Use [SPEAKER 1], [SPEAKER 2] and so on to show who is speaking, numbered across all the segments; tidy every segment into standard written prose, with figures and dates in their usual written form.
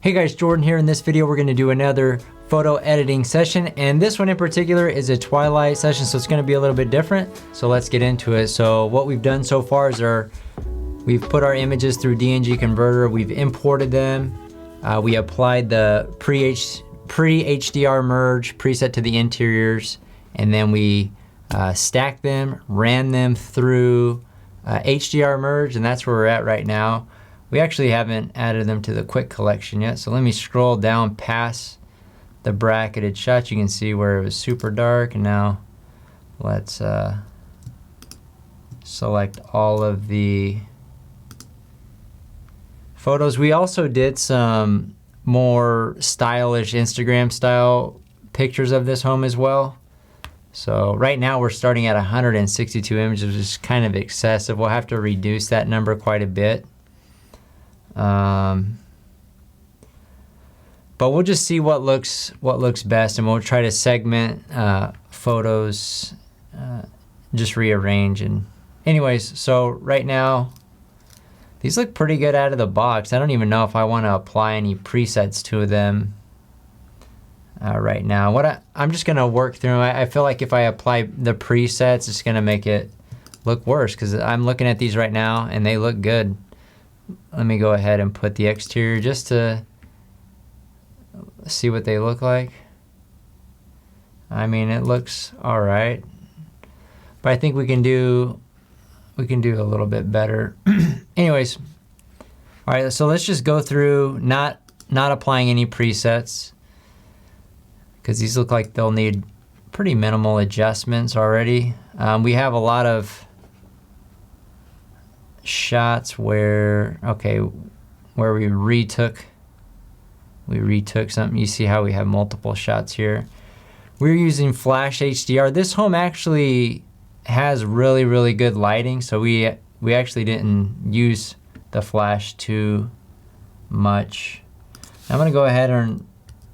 [SPEAKER 1] Hey guys, Jordan here. In this video we're going to do another photo editing session, and this one in particular is a Twilight session, so it's going to be a little bit different. So let's get into it. So what we've done so far is we've put our images through DNG converter, we've imported them, we applied the pre-HDR merge preset to the interiors, and then we stacked them, ran them through HDR merge, and that's where we're at right now. We actually haven't added them to the quick collection yet, so let me scroll down past the bracketed shots. You can see where it was super dark, and now let's select all of the photos. We also did some more stylish Instagram style pictures of this home as well. So right now we're starting at 162 images, which is kind of excessive. We'll have to reduce that number quite a bit. But we'll just see what looks best, and we'll try to segment photos, just rearrange. And anyways, so right now these look pretty good out of the box. I don't even know if I want to apply any presets to them right now. I'm just gonna work through them. I feel like if I apply the presets, it's gonna make it look worse, because I'm looking at these right now and they look good. Let me go ahead and put the exterior just to see what they look like. I mean, it looks all right, but I think we can do a little bit better. Anyways, all right, so let's just go through not applying any presets, because these look like they'll need pretty minimal adjustments already. We have a lot of shots where we retook something. You see how we have multiple shots here. We're using flash HDR. This home actually has really good lighting, so we actually didn't use the flash too much. I'm gonna go ahead and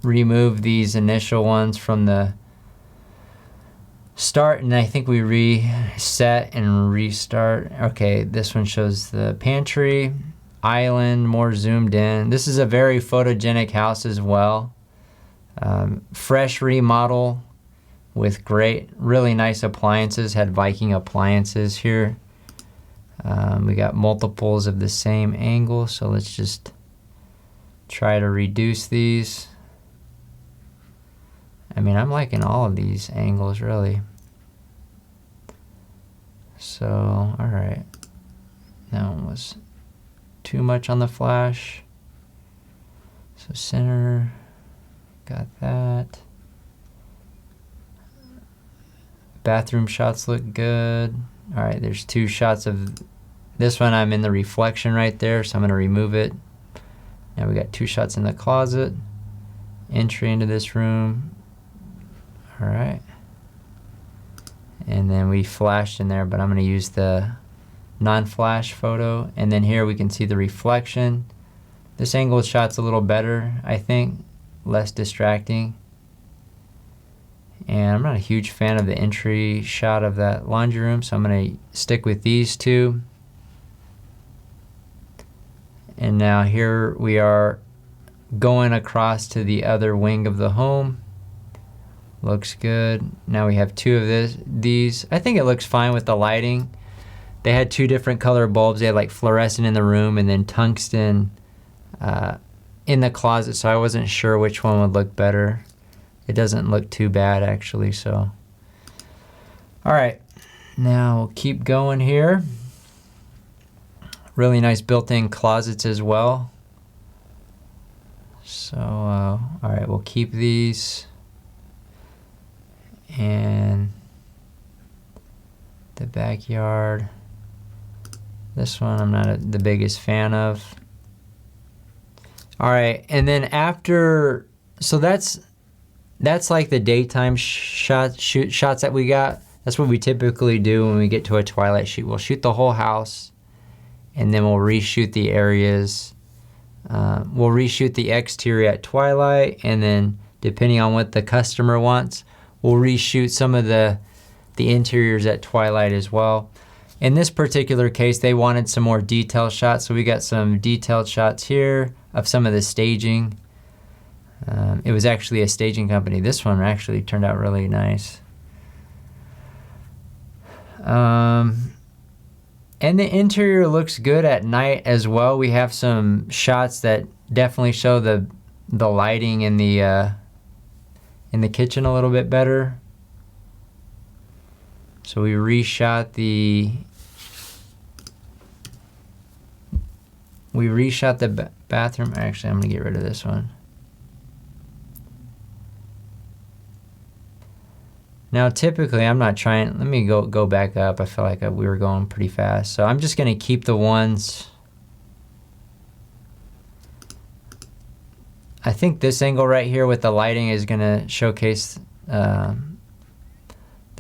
[SPEAKER 1] remove these initial ones from the start, and I think we reset and restart. Okay, this one shows the pantry, island, more zoomed in. This is a very photogenic house as well. Fresh remodel with really nice appliances. Had Viking appliances here. We got multiples of the same angle, so let's just try to reduce these. I mean, I'm liking all of these angles, really. So, all right. That one was too much on the flash. So center, got that. Bathroom shots look good. All right, there's two shots of this one. I'm in the reflection right there, so I'm gonna remove it. Now we got two shots in the closet. Entry into this room. All right, and then we flashed in there, but I'm going to use the non-flash photo. And then here we can see the reflection. This angle shot's a little better, I think, less distracting. And I'm not a huge fan of the entry shot of that laundry room, so I'm going to stick with these two. And now here we are going across to the other wing of the home. Looks good. Now we have two of these. I think it looks fine with the lighting. They had two different color bulbs. They had like fluorescent in the room and then tungsten in the closet, so I wasn't sure which one would look better. It doesn't look too bad actually, so. All right, now we'll keep going here. Really nice built-in closets as well. So, all right, we'll keep these. And the backyard, this one I'm not the biggest fan of. All right, and then after, so that's like the daytime shots that we got. That's what we typically do when we get to a Twilight shoot. We'll shoot the whole house, and then we'll reshoot the areas. We'll reshoot the exterior at Twilight, and then depending on what the customer wants, we'll reshoot some of the interiors at Twilight as well. In this particular case, they wanted some more detail shots, so we got some detailed shots here of some of the staging. It was actually a staging company. This one actually turned out really nice. And the interior looks good at night as well. We have some shots that definitely show the lighting in the kitchen a little bit better. So we reshot the bathroom. Actually, I'm gonna get rid of this one. Now, typically, I'm not trying. Let me go back up. I feel like we were going pretty fast, so I'm just gonna keep the ones. I think this angle right here with the lighting is gonna showcase the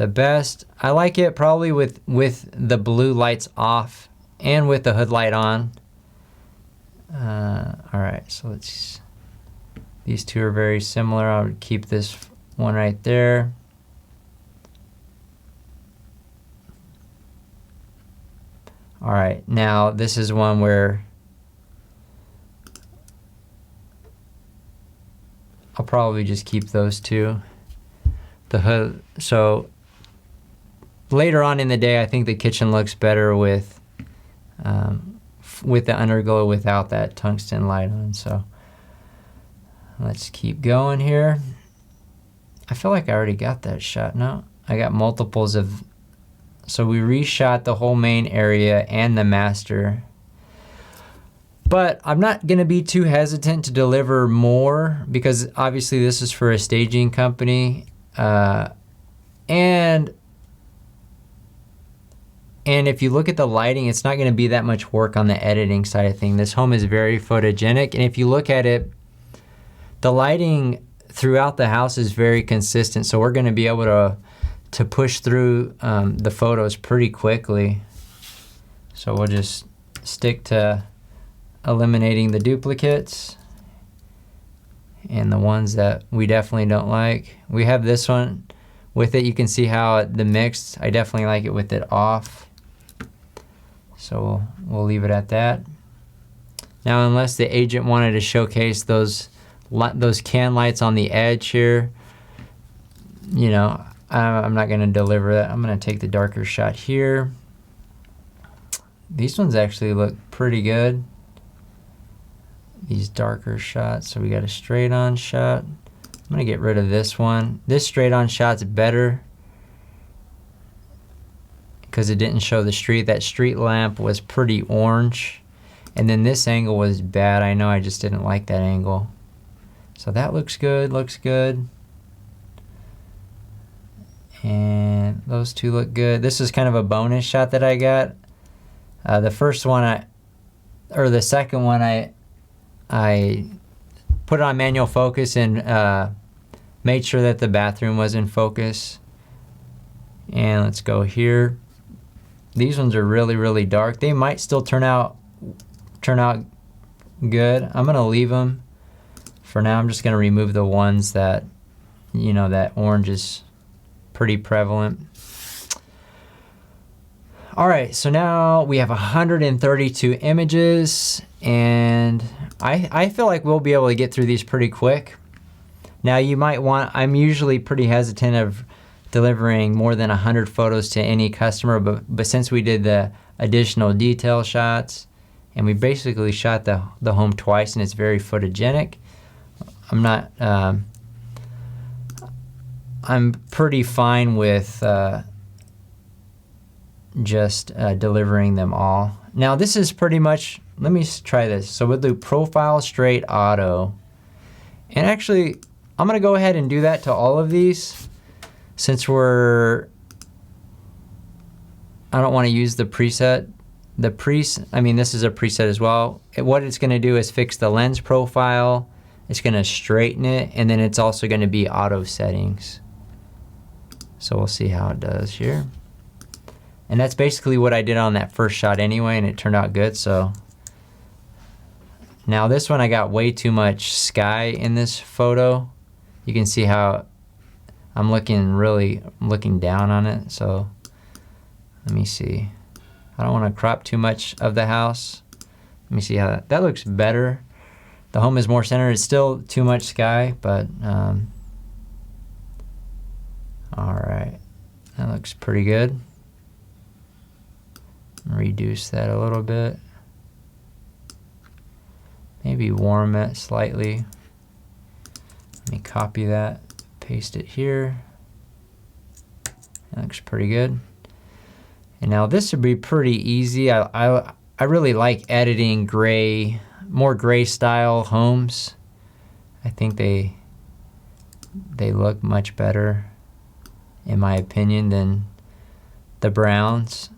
[SPEAKER 1] best. I like it probably with the blue lights off and with the hood light on. All right, so these two are very similar. I would keep this one right there. All right, now this is one where I'll probably just keep those two. The hood, so later on in the day, I think the kitchen looks better with the underglow without that tungsten light on. So let's keep going here. I feel like I already got that shot. No, I got multiples of. So we reshot the whole main area and the master. But I'm not gonna be too hesitant to deliver more because obviously this is for a staging company. And if you look at the lighting, it's not gonna be that much work on the editing side of things. This home is very photogenic, and if you look at it, the lighting throughout the house is very consistent, so we're gonna be able to push through the photos pretty quickly. So we'll just stick to eliminating the duplicates and the ones that we definitely don't like. We have this one with it. You can see how the mixed, I definitely like it with it off. So we'll leave it at that. Now, unless the agent wanted to showcase those can lights on the edge here, you know, I'm not gonna deliver that. I'm gonna take the darker shot here. These ones actually look pretty good. These darker shots. So we got a straight on shot. I'm gonna get rid of this one. This straight on shot's better because it didn't show the street. That street lamp was pretty orange. And then this angle was bad. I know, I just didn't like that angle. So that looks good, looks good. And those two look good. This is kind of a bonus shot that I got. The first one, the second one, I put it on manual focus and made sure that the bathroom was in focus. And let's go here. These ones are really, really dark. They might still turn out good. I'm gonna leave them for now. I'm just gonna remove the ones that, you know, that orange is pretty prevalent. All right, so now we have 132 images, and I feel like we'll be able to get through these pretty quick. Now you might want, I'm usually pretty hesitant of delivering more than 100 photos to any customer, but since we did the additional detail shots, and we basically shot the home twice and it's very photogenic, I'm pretty fine with just delivering them all. Now this is pretty much, let me try this. So we'll do profile straight auto. And actually, I'm gonna go ahead and do that to all of these since I don't wanna use the preset. I mean, this is a preset as well. What it's gonna do is fix the lens profile, it's gonna straighten it, and then it's also gonna be auto settings. So we'll see how it does here. And that's basically what I did on that first shot anyway, and it turned out good. So now this one, I got way too much sky in this photo. You can see how I'm looking down on it. So let me see. I don't want to crop too much of the house. Let me see how that looks better. the home is more centered. It's still too much sky, but all right, that looks pretty good. Reduce that a little bit. Maybe warm it slightly. Let me copy that, paste it here. That looks pretty good. And now this would be pretty easy. I really like editing gray, more gray style homes. I think they look much better, in my opinion, than the browns.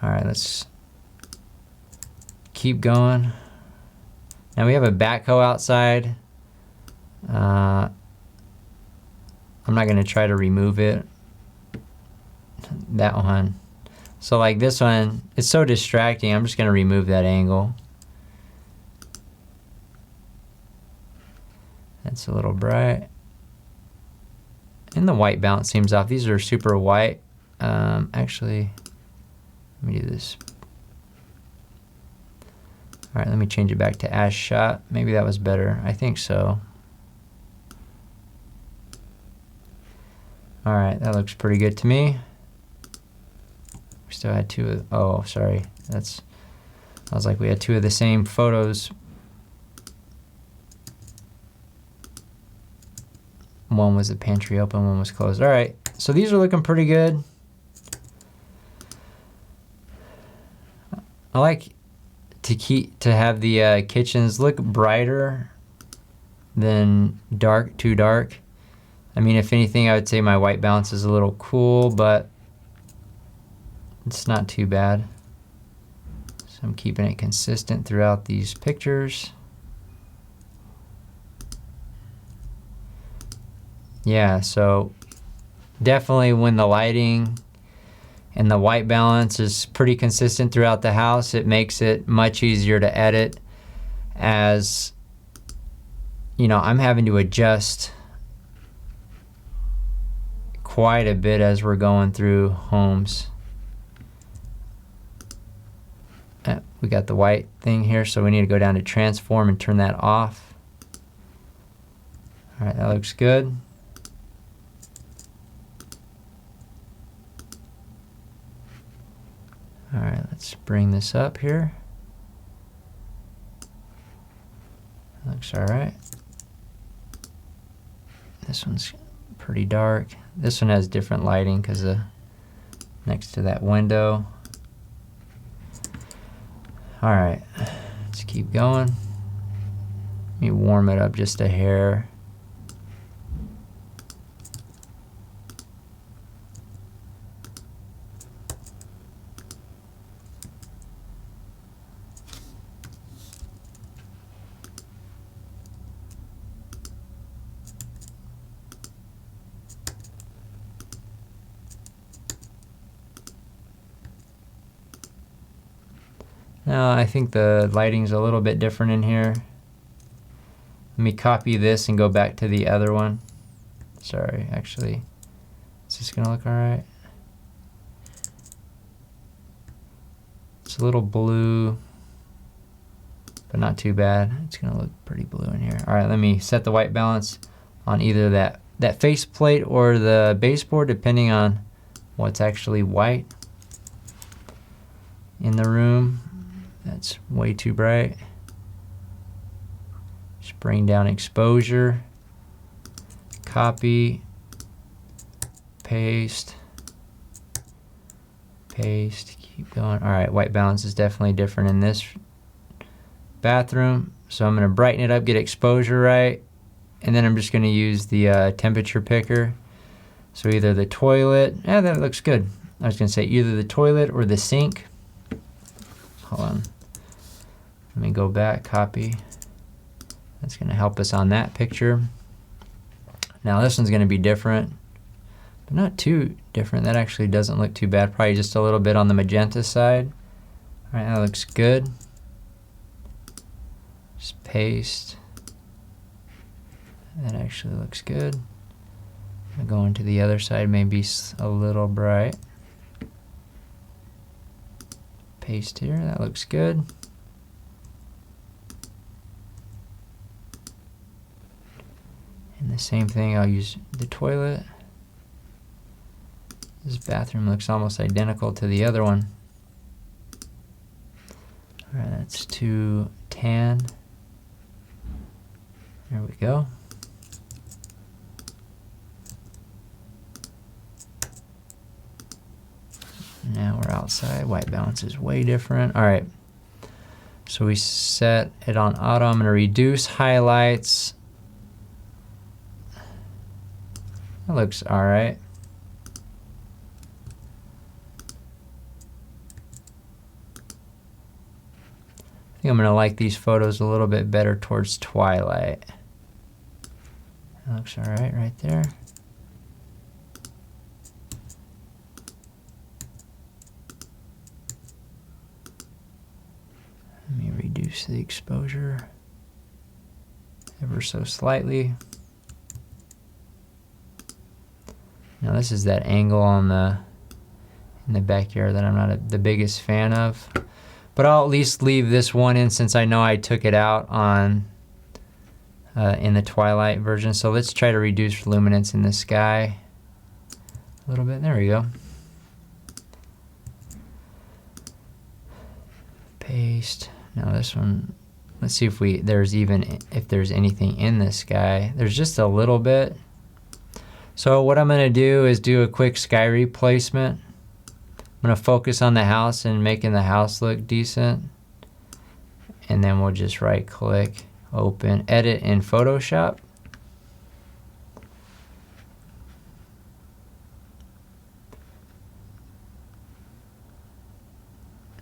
[SPEAKER 1] All right, let's keep going. Now we have a backhoe outside. I'm not gonna try to remove it. That one. So like this one, it's so distracting. I'm just gonna remove that angle. That's a little bright. And the white balance seems off. These are super white. Actually, let me do this. All right, let me change it back to ash shot. Maybe that was better. I think so. All right, that looks pretty good to me. We still had two of, oh, sorry. I was like, we had two of the same photos. One was the pantry open, one was closed. All right, so these are looking pretty good. I like to have the kitchens look brighter than too dark. I mean, if anything, I would say my white balance is a little cool, but it's not too bad. So I'm keeping it consistent throughout these pictures. Yeah, so definitely when the lighting and the white balance is pretty consistent throughout the house, it makes it much easier to edit, as you know, I'm having to adjust quite a bit as we're going through homes. We got the white thing here, so we need to go down to transform and turn that off. All right, that looks good. All right, let's bring this up here. Looks all right. This one's pretty dark. This one has different lighting because next to that window. All right, let's keep going. Let me warm it up just a hair. Now I think the lighting's a little bit different in here. Let me copy this and go back to the other one. Sorry, actually, is this gonna look all right? It's a little blue, but not too bad. It's gonna look pretty blue in here. All right, let me set the white balance on either that face plate or the baseboard, depending on what's actually white in the room. That's way too bright. Just bring down exposure, copy, paste, keep going. All right, white balance is definitely different in this bathroom. So I'm gonna brighten it up, get exposure right, and then I'm just gonna use the temperature picker. So either the toilet, yeah, that looks good. I was gonna say either the toilet or the sink. Hold on, let me go back, copy. That's gonna help us on that picture. Now this one's gonna be different, but not too different. That actually doesn't look too bad, probably just a little bit on the magenta side. All right, that looks good. Just paste. That actually looks good. I'm going to the other side, maybe a little bright. Paste here, that looks good. And the same thing, I'll use the toilet. This bathroom looks almost identical to the other one. All right, that's too tan. There we go. Now we're outside. White balance is way different. All right. So we set it on auto. I'm going to reduce highlights. That looks all right. I think I'm going to like these photos a little bit better towards Twilight. That looks all right there. Let me reduce the exposure ever so slightly. Now this is that angle on in the backyard that I'm not the biggest fan of. But I'll at least leave this one in since I know I took it out on in the Twilight version. So let's try to reduce luminance in the sky a little bit. There we go. Paste. Now this one, let's see if there's anything in the sky. There's just a little bit. So what I'm going to do is do a quick sky replacement. I'm going to focus on the house and making the house look decent. And then we'll just right click, open, edit in Photoshop.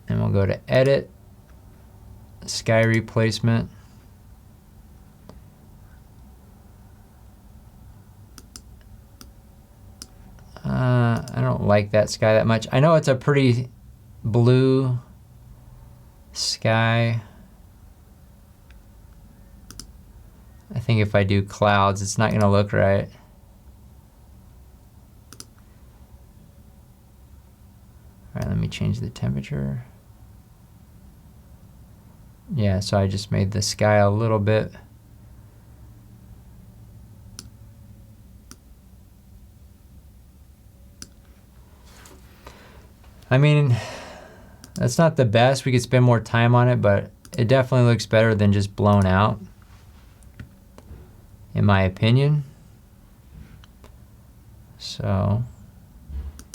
[SPEAKER 1] And we'll go to edit, sky replacement. I don't like that sky that much. I know it's a pretty blue sky. I think if I do clouds, it's not going to look right. All right, let me change the temperature. Yeah, so I just made the sky a little bit. I mean, that's not the best. We could spend more time on it, but it definitely looks better than just blown out, in my opinion. So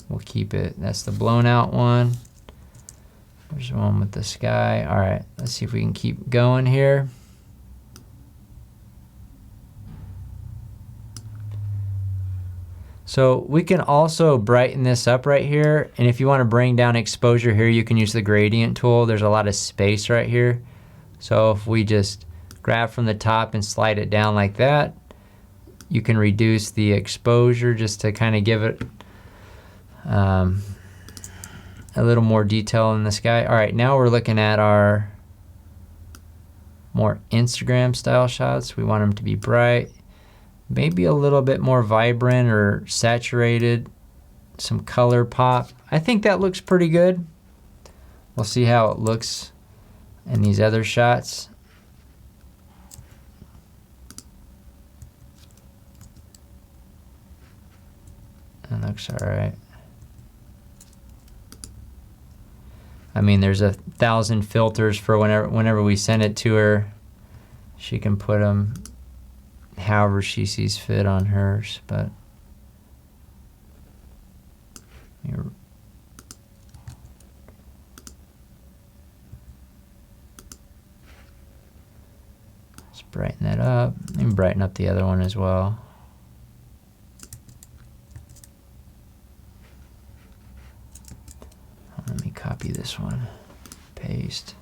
[SPEAKER 1] we'll keep it. That's the blown out one. There's one with the sky. All right, let's see if we can keep going here. So we can also brighten this up right here. And if you want to bring down exposure here, you can use the gradient tool. There's a lot of space right here. So if we just grab from the top and slide it down like that, you can reduce the exposure just to kind of give it a little more detail in the sky. All right, now we're looking at our more Instagram style shots. We want them to be bright. Maybe a little bit more vibrant or saturated, some color pop. I think that looks pretty good. We'll see how it looks in these other shots. That looks all right. I mean, there's 1,000 filters for whenever we send it to her. She can put them however she sees fit on hers, but let's brighten that up and brighten up the other one as well. Let me copy this one, paste.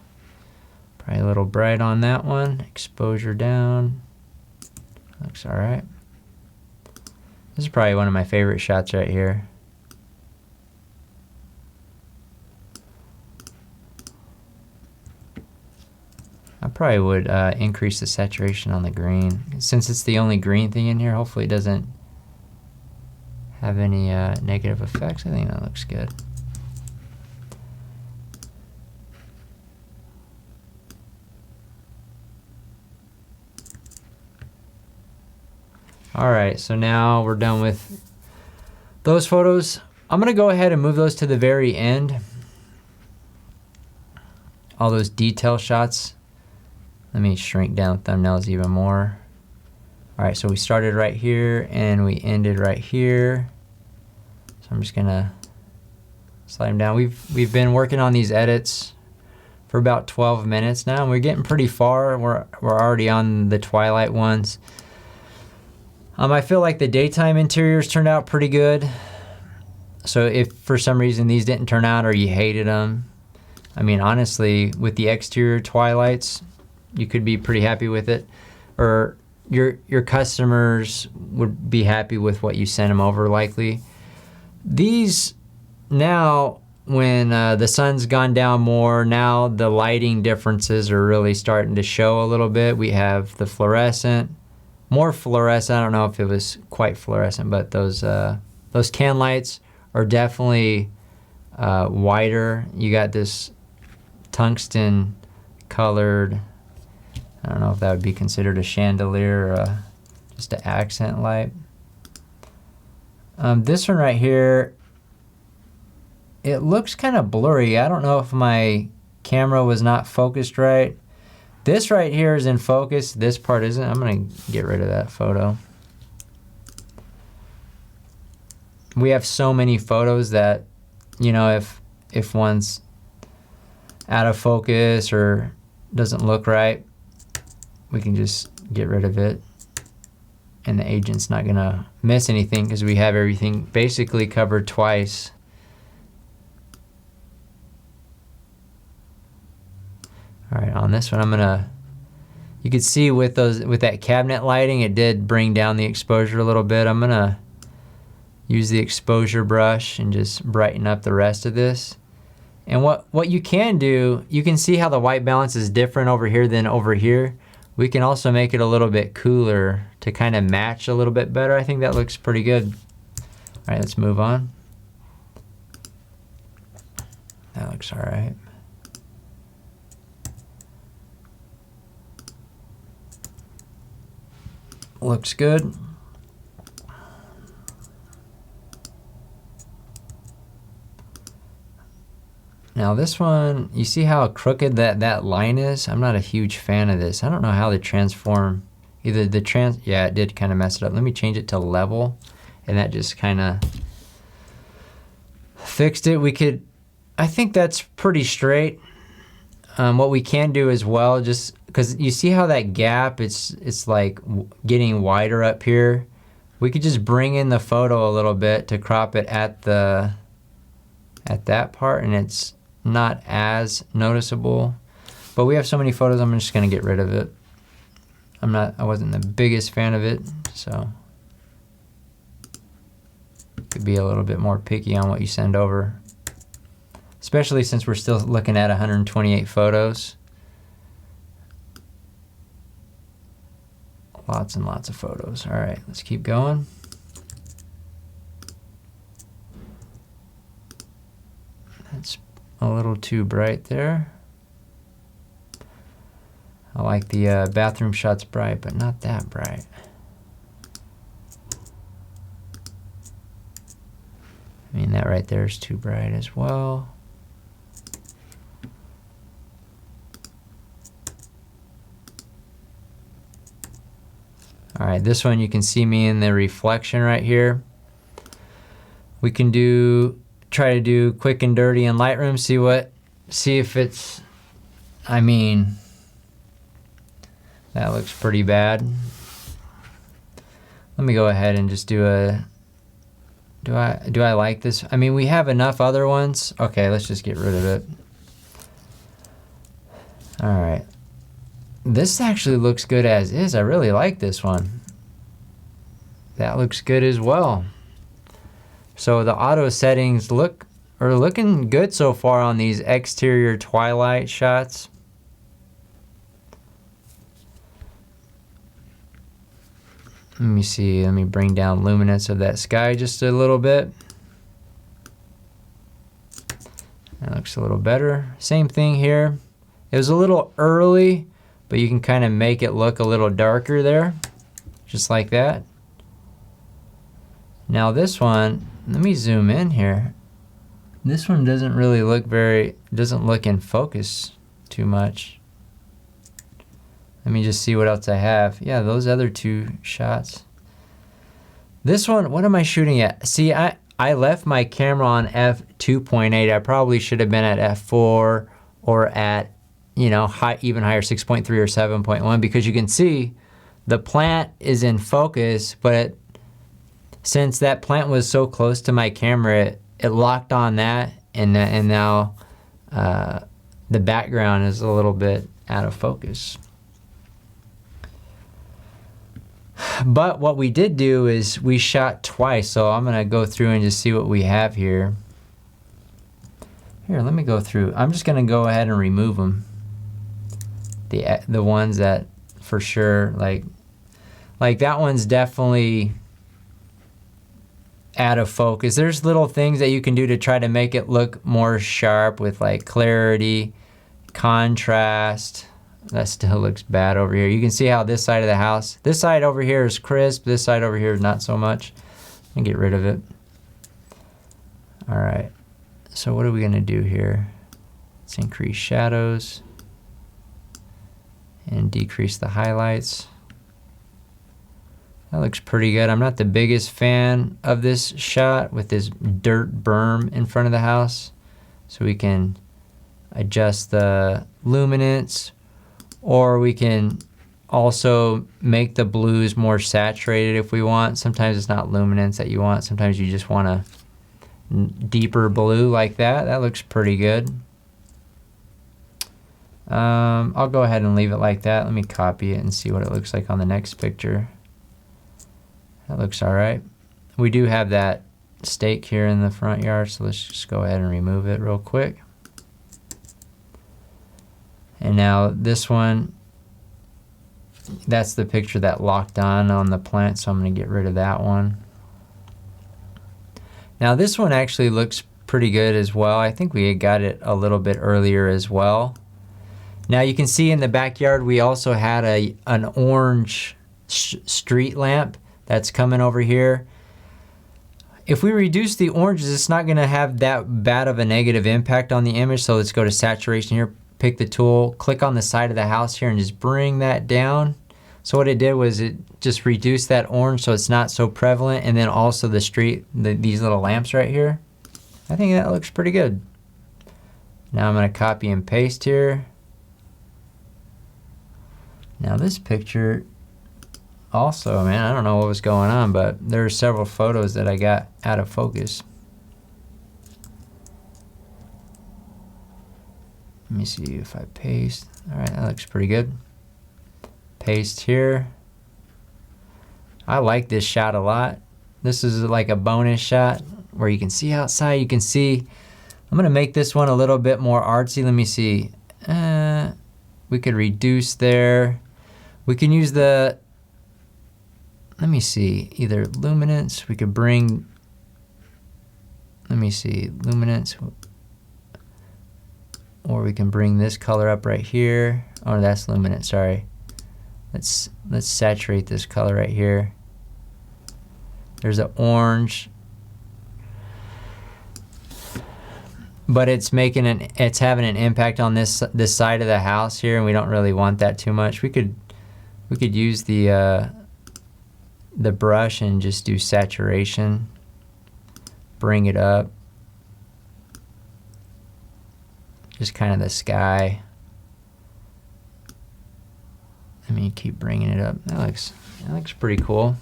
[SPEAKER 1] Probably a little bright on that one, exposure down. Looks all right. This is probably one of my favorite shots right here. I probably would increase the saturation on the green. Since it's the only green thing in here, hopefully it doesn't have any negative effects. I think that looks good. All right, so now we're done with those photos. I'm gonna go ahead and move those to the very end. All those detail shots. Let me shrink down thumbnails even more. All right, so we started right here and we ended right here. So I'm just gonna slide them down. We've been working on these edits for about 12 minutes now, and we're getting pretty far. We're already on the Twilight ones. I feel like the daytime interiors turned out pretty good. So if for some reason these didn't turn out or you hated them, I mean, honestly, with the exterior Twilights, you could be pretty happy with it. Or your customers would be happy with what you sent them over, likely. These, now, when the sun's gone down more, now the lighting differences are really starting to show a little bit. We have the fluorescent, more fluorescent. I don't know if it was quite fluorescent, but those can lights are definitely whiter. You got this tungsten colored, I don't know if that would be considered a chandelier or just an accent light. This one right here, it looks kind of blurry. I don't know if my camera was not focused right. This right here is in focus. This part isn't. I'm gonna get rid of that photo. We have so many photos that, you know, if one's out of focus or doesn't look right, we can just get rid of it. And the agent's not gonna miss anything because we have everything basically covered twice. All right, on this one, you can see with that cabinet lighting, it did bring down the exposure a little bit. I'm gonna use the exposure brush and just brighten up the rest of this. And what you can do, you can see how the white balance is different over here than over here. We can also make it a little bit cooler to kind of match a little bit better. I think that looks pretty good. All right, let's move on. That looks all right. Looks good. Now this one, you see how crooked that line is? I'm not a huge fan of this. I don't know how they transform, yeah, it did kind of mess it up. Let me change it to level, and that just kind of fixed it. I think that's pretty straight. What we can do as well, just because you see how that gap, it's like getting wider up here. We could just bring in the photo a little bit to crop it at that part, and it's not as noticeable. But we have so many photos, I'm just gonna get rid of it. I wasn't the biggest fan of it, so could be a little bit more picky on what you send over, especially since we're still looking at 128 photos. Lots and lots of photos. All right, let's keep going. That's a little too bright there. I like the bathroom shots bright, but not that bright. I mean, that right there is too bright as well. All right, this one you can see me in the reflection right here. We can try to do quick and dirty in Lightroom, see if it's, I mean, that looks pretty bad. Let me go ahead and just do I like this? I mean, we have enough other ones. Okay, let's just get rid of it. All right. This actually looks good as is. I really like this one. That looks good as well. So the auto settings are looking good so far on these exterior Twilight shots. Let me see, let me bring down luminance of that sky just a little bit. That looks a little better. Same thing here. It was a little early, but you can kind of make it look a little darker there, just like that. Now this one, let me zoom in here. This one doesn't really look doesn't look in focus too much. Let me just see what else I have. Yeah, those other two shots. This one, what am I shooting at? See, I left my camera on f2.8. I probably should have been at f4 or at, you know, even higher, 6.3 or 7.1, because you can see the plant is in focus, but since that plant was so close to my camera, it locked on that, and now the background is a little bit out of focus. But what we did do is we shot twice, so I'm gonna go through and just see what we have here. Here, let me go through. I'm just gonna go ahead and remove them. The ones that for sure, like that one's definitely out of focus. There's little things that you can do to try to make it look more sharp with like clarity, contrast. That still looks bad over here. You can see how this side of the house, this side over here is crisp, this side over here is not so much. Let me get rid of it. All right, so what are we gonna do here? Let's increase shadows and decrease the highlights. That looks pretty good. I'm not the biggest fan of this shot with this dirt berm in front of the house. So we can adjust the luminance, or we can also make the blues more saturated if we want. Sometimes it's not luminance that you want. Sometimes you just want a deeper blue like that. That looks pretty good. I'll go ahead and leave it like that. Let me copy it and see what it looks like on the next picture. That looks all right. We do have that stake here in the front yard, so let's just go ahead and remove it real quick. And now this one, that's the picture that locked on the plant, so I'm gonna get rid of that one. Now this one actually looks pretty good as well. I think we got it a little bit earlier as well. Now you can see in the backyard we also had an orange street lamp that's coming over here. If we reduce the oranges, it's not gonna have that bad of a negative impact on the image, so let's go to saturation here, pick the tool, click on the side of the house here and just bring that down. So what it did was it just reduced that orange so it's not so prevalent, and then also the street, these little lamps right here. I think that looks pretty good. Now I'm gonna copy and paste here. Now this picture, also, man, I don't know what was going on, but there are several photos that I got out of focus. Let me see if I paste. All right, that looks pretty good. Paste here. I like this shot a lot. This is like a bonus shot where you can see outside. You can see, I'm gonna make this one a little bit more artsy. Let me see. We could reduce there. We can use the, let me see, either luminance, we could bring, let me see, luminance, or we can bring this color up right here. Oh, that's luminance, sorry. Let's saturate this color right here. There's an orange, but it's having an impact on this side of the house here, and we don't really want that too much. We could use the brush and just do saturation, bring it up, just kind of the sky. Let me keep bringing it up. That looks pretty cool.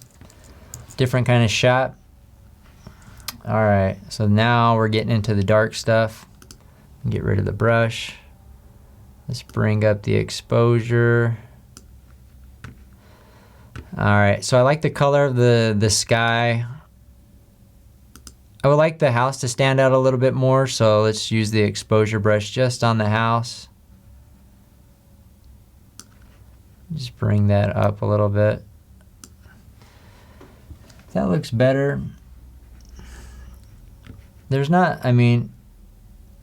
[SPEAKER 1] Different kind of shot. All right, so now we're getting into the dark stuff. Get rid of the brush. Let's bring up the exposure. All right, so I like the color of the sky. I would like the house to stand out a little bit more, so let's use the exposure brush just on the house. Just bring that up a little bit. That looks better. There's not, I mean,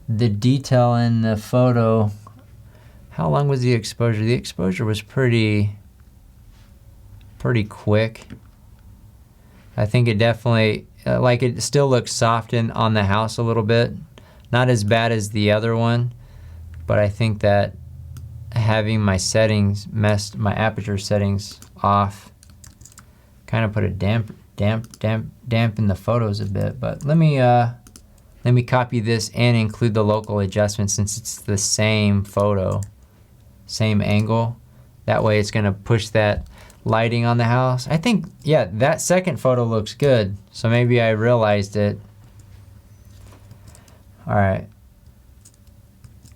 [SPEAKER 1] the detail in the photo. How long was the exposure? The exposure was pretty quick. I think it definitely, like it still looks soft on the house a little bit. Not as bad as the other one, but I think that having my settings my aperture settings off, kind of put a dampen the photos a bit. But let me copy this and include the local adjustment since it's the same photo, same angle. That way it's gonna push that lighting on the house. I think, yeah, that second photo looks good. So maybe I realized it. All right.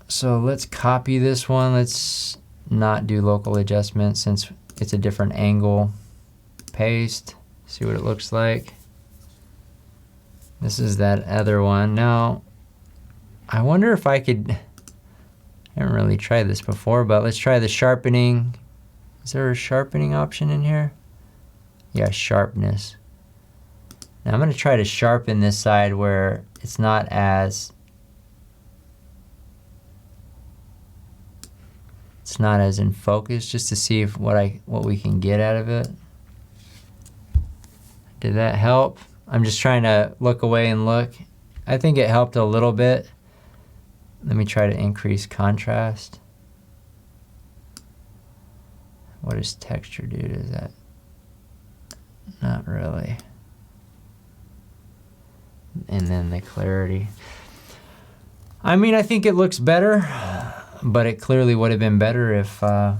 [SPEAKER 1] So let's copy this one. Let's not do local adjustment since it's a different angle. Paste, see what it looks like. This is that other one. Now, I wonder if I could, I haven't really tried this before, but let's try the sharpening. Is there a sharpening option in here? Yeah, sharpness. Now I'm gonna try to sharpen this side where it's not as in focus, just to see if what we can get out of it. Did that help? I'm just trying to look away and look. I think it helped a little bit. Let me try to increase contrast. What does texture do to that? Not really. And then the clarity. I mean, I think it looks better, but it clearly would have been better if our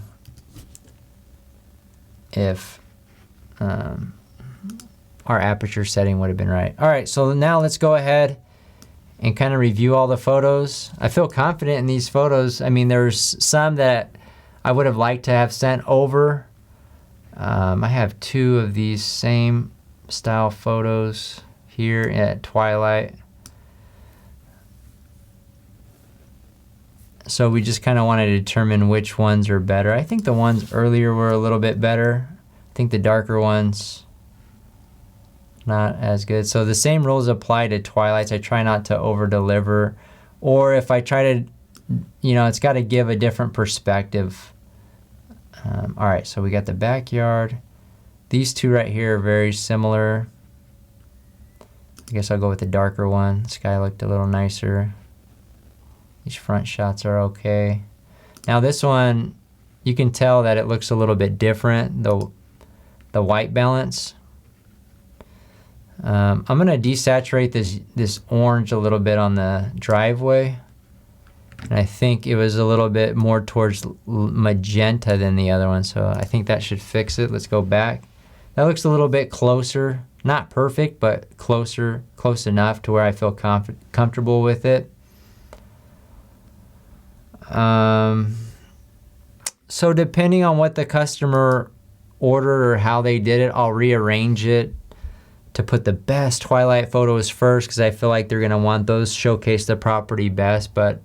[SPEAKER 1] aperture setting would have been right. All right, so now let's go ahead and kind of review all the photos. I feel confident in these photos. I mean, there's some that I would have liked to have sent over. I have 2 of these same style photos here at Twilight. So we just kind of want to determine which ones are better. I think the ones earlier were a little bit better. I think the darker ones, not as good. So the same rules apply to Twilights. I try not to over deliver, or if I try to, it's got to give a different perspective. All right, so we got the backyard. These 2 right here are very similar. I guess I'll go with the darker one. The sky looked a little nicer. These front shots are okay. Now this one, you can tell that it looks a little bit different, the white balance. I'm gonna desaturate this orange a little bit on the driveway. And I think it was a little bit more towards magenta than the other one, so I think that should fix it. Let's go back. That looks a little bit closer. Not perfect, but close enough to where I feel comfortable with it. So depending on what the customer ordered or how they did it, I'll rearrange it to put the best Twilight photos first, because I feel like they're gonna want those showcase the property best, but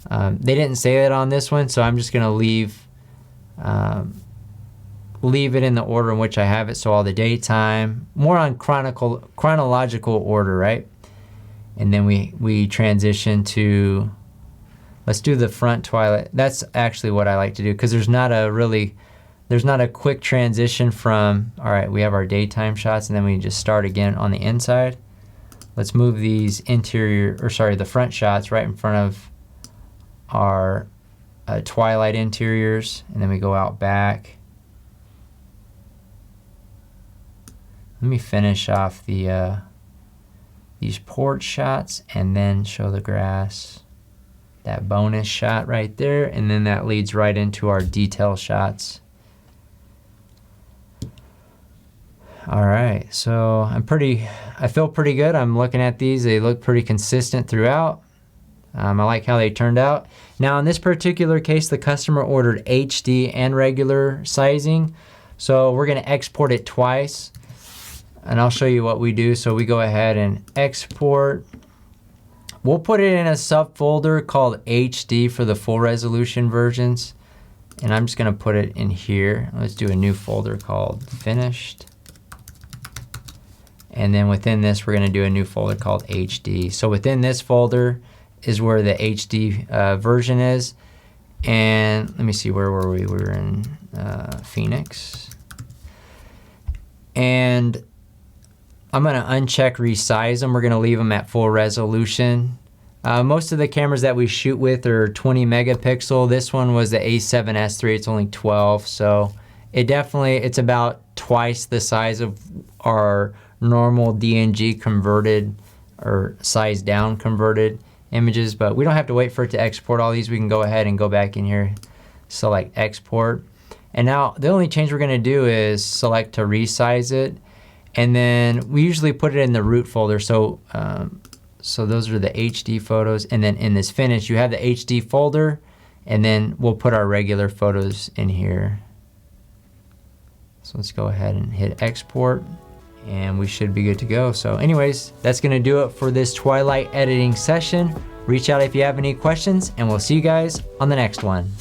[SPEAKER 1] they didn't say that on this one, so I'm just gonna leave it in the order in which I have it. So all the daytime, more on chronological order, right? And then we transition to, let's do the front Twilight. That's actually what I like to do, because there's not a quick transition from, all right, we have our daytime shots and then we just start again on the inside. Let's move these the front shots right in front of our Twilight interiors, and then we go out back. Let me finish off these porch shots and then show the grass. That bonus shot right there, and then that leads right into our detail shots. All right, so I feel pretty good. I'm looking at these, they look pretty consistent throughout. I like how they turned out. Now in this particular case, the customer ordered HD and regular sizing. So we're gonna export it twice, and I'll show you what we do. So we go ahead and export. We'll put it in a subfolder called HD for the full resolution versions. And I'm just gonna put it in here. Let's do a new folder called finished. And then within this, we're gonna do a new folder called HD. So within this folder is where the HD version is. And let me see, where were we? We were in Phoenix. And I'm gonna uncheck resize them. We're gonna leave them at full resolution. Most of the cameras that we shoot with are 20 megapixel. This one was the A7S III, it's only 12. So it's about twice the size of our normal DNG converted or size down converted images, but we don't have to wait for it to export all these. We can go ahead and go back in here, select export. And now the only change we're gonna do is select to resize it. And then we usually put it in the root folder. So, so those are the HD photos. And then in this finish, you have the HD folder, and then we'll put our regular photos in here. So let's go ahead and hit export, and we should be good to go. So anyways, that's gonna do it for this Twilight editing session. Reach out if you have any questions, and we'll see you guys on the next one.